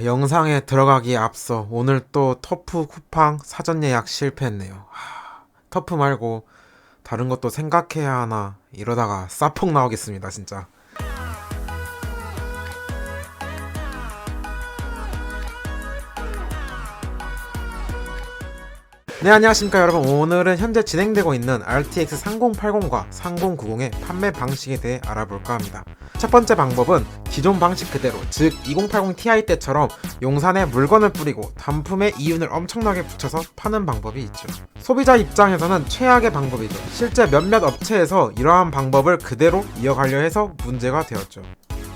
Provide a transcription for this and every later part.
영상에 들어가기에 앞서 오늘 또 터프 쿠팡 사전 예약 실패했네요. 터프 말고 다른 것도 생각해야 하나 이러다가 싸폭 나오겠습니다, 진짜. 네, 안녕하십니까 여러분. 오늘은 현재 진행되고 있는 RTX 3080과 3090의 판매 방식에 대해 알아볼까 합니다. 첫 번째 방법은 기존 방식 그대로, 즉 2080 Ti 때처럼 용산에 물건을 뿌리고 단품에 이윤을 엄청나게 붙여서 파는 방법이 있죠. 소비자 입장에서는 최악의 방법이죠. 실제 몇몇 업체에서 이러한 방법을 그대로 이어가려 해서 문제가 되었죠.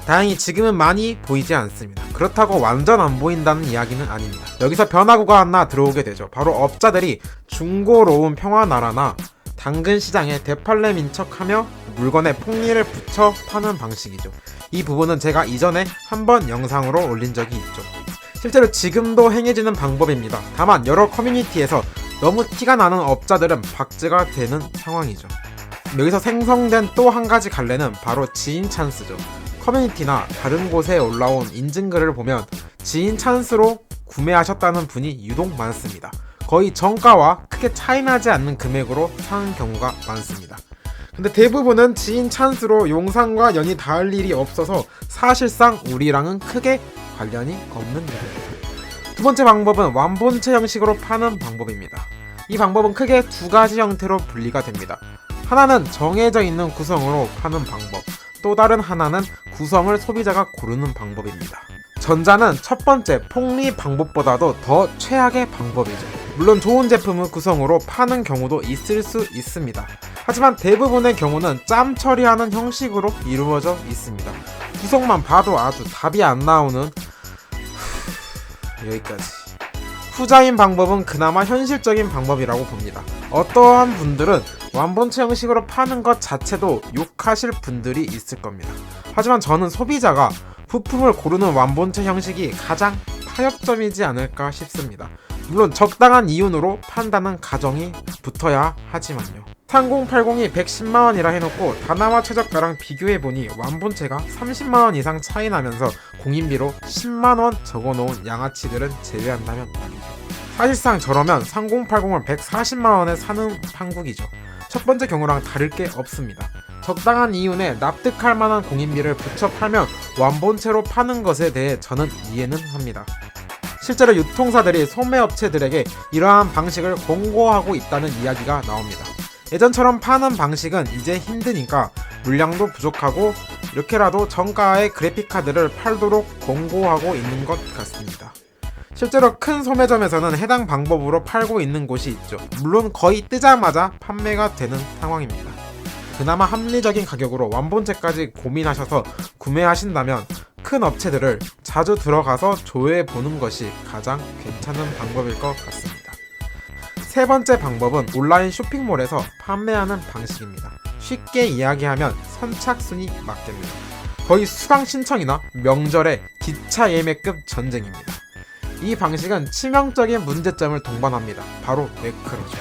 다행히 지금은 많이 보이지 않습니다. 그렇다고 완전 안 보인다는 이야기는 아닙니다. 여기서 변화구가 하나 들어오게 되죠. 바로 업자들이 중고로운 평화나라나 당근 시장에 대팔레 민척하며 물건에 폭리를 붙여 파는 방식이죠. 이 부분은 제가 이전에 한번 영상으로 올린 적이 있죠. 실제로 지금도 행해지는 방법입니다. 다만 여러 커뮤니티에서 너무 티가 나는 업자들은 박제가 되는 상황이죠. 여기서 생성된 또 한 가지 갈래는 바로 지인 찬스죠. 커뮤니티나 다른 곳에 올라온 인증글을 보면 지인 찬스로 구매하셨다는 분이 유독 많습니다. 거의 정가와 크게 차이나지 않는 금액으로 사는 경우가 많습니다. 근데 대부분은 지인 찬스로 용산과 연이 닿을 일이 없어서 사실상 우리랑은 크게 관련이 없는 일입니다. 두 번째 방법은 완본체 형식으로 파는 방법입니다. 이 방법은 크게 두 가지 형태로 분리가 됩니다. 하나는 정해져 있는 구성으로 파는 방법, 또 다른 하나는 구성을 소비자가 고르는 방법입니다. 전자는 첫 번째 폭리 방법보다도 더 최악의 방법이죠. 물론 좋은 제품을 구성으로 파는 경우도 있을 수 있습니다. 하지만 대부분의 경우는 짬 처리하는 형식으로 이루어져 있습니다. 구성만 봐도 아주 답이 안 나오는 여기까지. 후자인 방법은 그나마 현실적인 방법이라고 봅니다. 어떠한 분들은 완본체 형식으로 파는 것 자체도 욕하실 분들이 있을 겁니다. 하지만 저는 소비자가 부품을 고르는 완본체 형식이 가장 타협점이지 않을까 싶습니다. 물론 적당한 이윤으로 판다는 가정이 붙어야 하지만요. 3080이 110만원이라 해놓고 다나와 최저가랑 비교해보니 완본체가 30만원 이상 차이 나면서 공인비로 10만원 적어놓은 양아치들은 제외한다면 말이죠. 사실상 저러면 3080을 140만원에 사는 판국이죠. 첫 번째 경우랑 다를 게 없습니다. 적당한 이윤에 납득할 만한 공인비를 붙여 팔면 완본체로 파는 것에 대해 저는 이해는 합니다. 실제로 유통사들이 소매업체들에게 이러한 방식을 권고하고 있다는 이야기가 나옵니다. 예전처럼 파는 방식은 이제 힘드니까 물량도 부족하고 이렇게라도 정가의 그래픽카드를 팔도록 권고하고 있는 것 같습니다. 실제로 큰 소매점에서는 해당 방법으로 팔고 있는 곳이 있죠. 물론 거의 뜨자마자 판매가 되는 상황입니다. 그나마 합리적인 가격으로 완본체까지 고민하셔서 구매하신다면 큰 업체들을 자주 들어가서 조회해보는 것이 가장 괜찮은 방법일 것 같습니다. 세 번째 방법은 온라인 쇼핑몰에서 판매하는 방식입니다. 쉽게 이야기하면 선착순이 맞겠네요. 거의 수강 신청이나 명절의 기차 예매급 전쟁입니다. 이 방식은 치명적인 문제점을 동반합니다. 바로 매크로죠.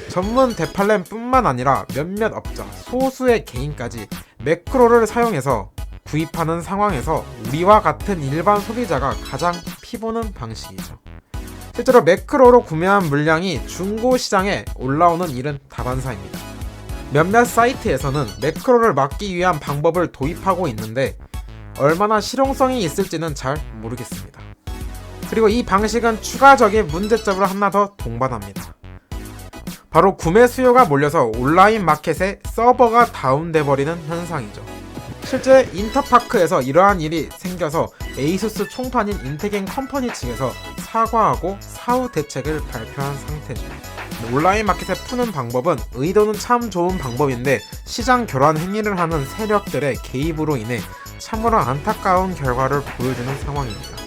전문 대팔렘 뿐만 아니라 몇몇 업자, 소수의 개인까지 매크로를 사용해서 구입하는 상황에서 우리와 같은 일반 소비자가 가장 피보는 방식이죠. 실제로 매크로로 구매한 물량이 중고시장에 올라오는 일은 다반사입니다. 몇몇 사이트에서는 매크로를 막기 위한 방법을 도입하고 있는데 얼마나 실용성이 있을지는 잘 모르겠습니다. 그리고 이 방식은 추가적인 문제점을 하나 더 동반합니다. 바로 구매 수요가 몰려서 온라인 마켓에 서버가 다운돼 버리는 현상이죠. 실제 인터파크에서 이러한 일이 생겨서 에이수스 총판인 인테겐 컴퍼니 측에서 사과하고 사후 대책을 발표한 상태죠. 온라인 마켓에 푸는 방법은 의도는 참 좋은 방법인데 시장 교란 행위를 하는 세력들의 개입으로 인해 참으로 안타까운 결과를 보여주는 상황입니다.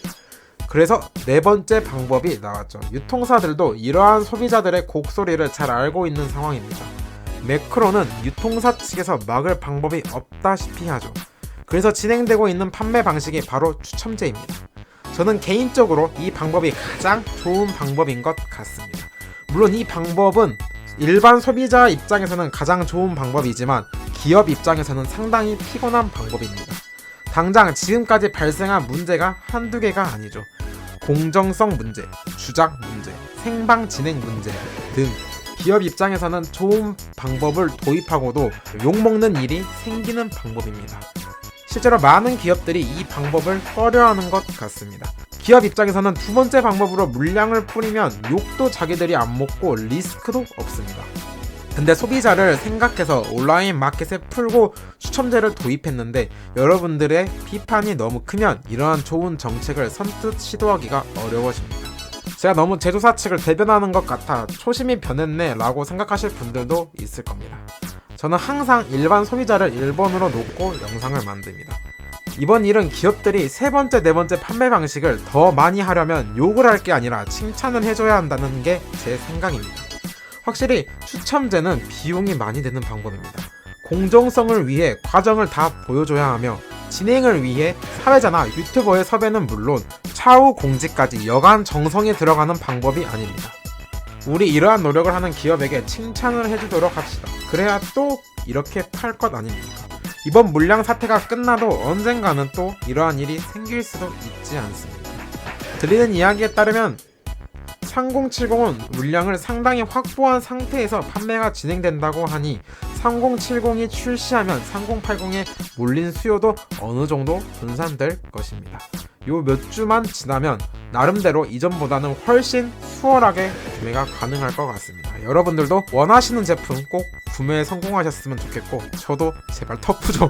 그래서 네 번째 방법이 나왔죠. 유통사들도 이러한 소비자들의 곡소리를 잘 알고 있는 상황입니다. 매크로는 유통사 측에서 막을 방법이 없다시피 하죠. 그래서 진행되고 있는 판매 방식이 바로 추첨제입니다. 저는 개인적으로 이 방법이 가장 좋은 방법인 것 같습니다. 물론 이 방법은 일반 소비자 입장에서는 가장 좋은 방법이지만 기업 입장에서는 상당히 피곤한 방법입니다. 당장 지금까지 발생한 문제가 한두 개가 아니죠. 공정성 문제, 주작 문제, 생방 진행 문제 등 기업 입장에서는 좋은 방법을 도입하고도 욕먹는 일이 생기는 방법입니다. 실제로 많은 기업들이 이 방법을 꺼려하는 것 같습니다. 기업 입장에서는 두 번째 방법으로 물량을 뿌리면 욕도 자기들이 안 먹고 리스크도 없습니다. 근데 소비자를 생각해서 온라인 마켓에 풀고 추첨제를 도입했는데 여러분들의 비판이 너무 크면 이러한 좋은 정책을 선뜻 시도하기가 어려워집니다. 제가 너무 제조사 측을 대변하는 것 같아 초심이 변했네 라고 생각하실 분들도 있을 겁니다. 저는 항상 일반 소비자를 1번으로 놓고 영상을 만듭니다. 이번 일은 기업들이 세 번째, 네 번째 판매 방식을 더 많이 하려면 욕을 할 게 아니라 칭찬을 해줘야 한다는 게 제 생각입니다. 확실히 추첨제는 비용이 많이 드는 방법입니다. 공정성을 위해 과정을 다 보여줘야 하며 진행을 위해 사회자나 유튜버의 섭외는 물론 차후 공지까지 여간 정성이 들어가는 방법이 아닙니다. 우리 이러한 노력을 하는 기업에게 칭찬을 해주도록 합시다. 그래야 또 이렇게 팔 것 아닙니까? 이번 물량 사태가 끝나도 언젠가는 또 이러한 일이 생길 수도 있지 않습니까? 들리는 이야기에 따르면 3070은 물량을 상당히 확보한 상태에서 판매가 진행된다고 하니 3070이 출시하면 3080에 몰린 수요도 어느 정도 분산될 것입니다. 요 몇 주만 지나면 나름대로 이전보다는 훨씬 수월하게 구매가 가능할 것 같습니다. 여러분들도 원하시는 제품 꼭 구매에 성공하셨으면 좋겠고 저도 제발 터프 좀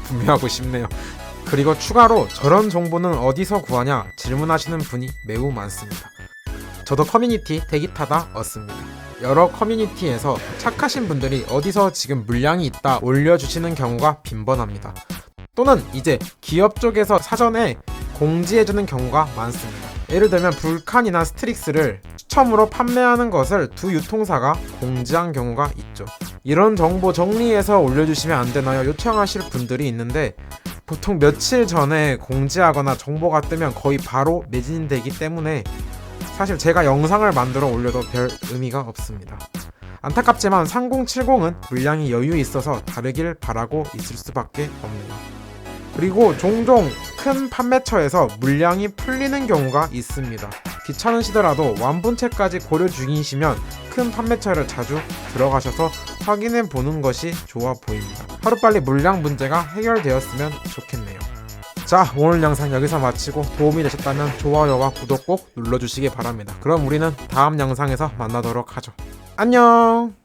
구매하고 싶네요. 그리고 추가로 저런 정보는 어디서 구하냐 질문하시는 분이 매우 많습니다. 저도 커뮤니티 대기타다 얻습니다. 여러 커뮤니티에서 착하신 분들이 어디서 지금 물량이 있다 올려주시는 경우가 빈번합니다. 또는 이제 기업 쪽에서 사전에 공지해주는 경우가 많습니다. 예를 들면 불칸이나 스트릭스를 추첨으로 판매하는 것을 두 유통사가 공지한 경우가 있죠. 이런 정보 정리해서 올려주시면 안 되나요? 요청하실 분들이 있는데 보통 며칠 전에 공지하거나 정보가 뜨면 거의 바로 매진되기 때문에 사실 제가 영상을 만들어 올려도 별 의미가 없습니다. 안타깝지만 3070은 물량이 여유 있어서 다르길 바라고 있을 수밖에 없네요. 그리고 종종 큰 판매처에서 물량이 풀리는 경우가 있습니다. 귀찮으시더라도 완분체까지 고려 중이시면 큰 판매처를 자주 들어가셔서 확인해 보는 것이 좋아 보입니다. 하루빨리 물량 문제가 해결되었으면 좋겠네요. 자, 오늘 영상 여기서 마치고 도움이 되셨다면 좋아요와 구독 꼭 눌러주시기 바랍니다. 그럼 우리는 다음 영상에서 만나도록 하죠. 안녕!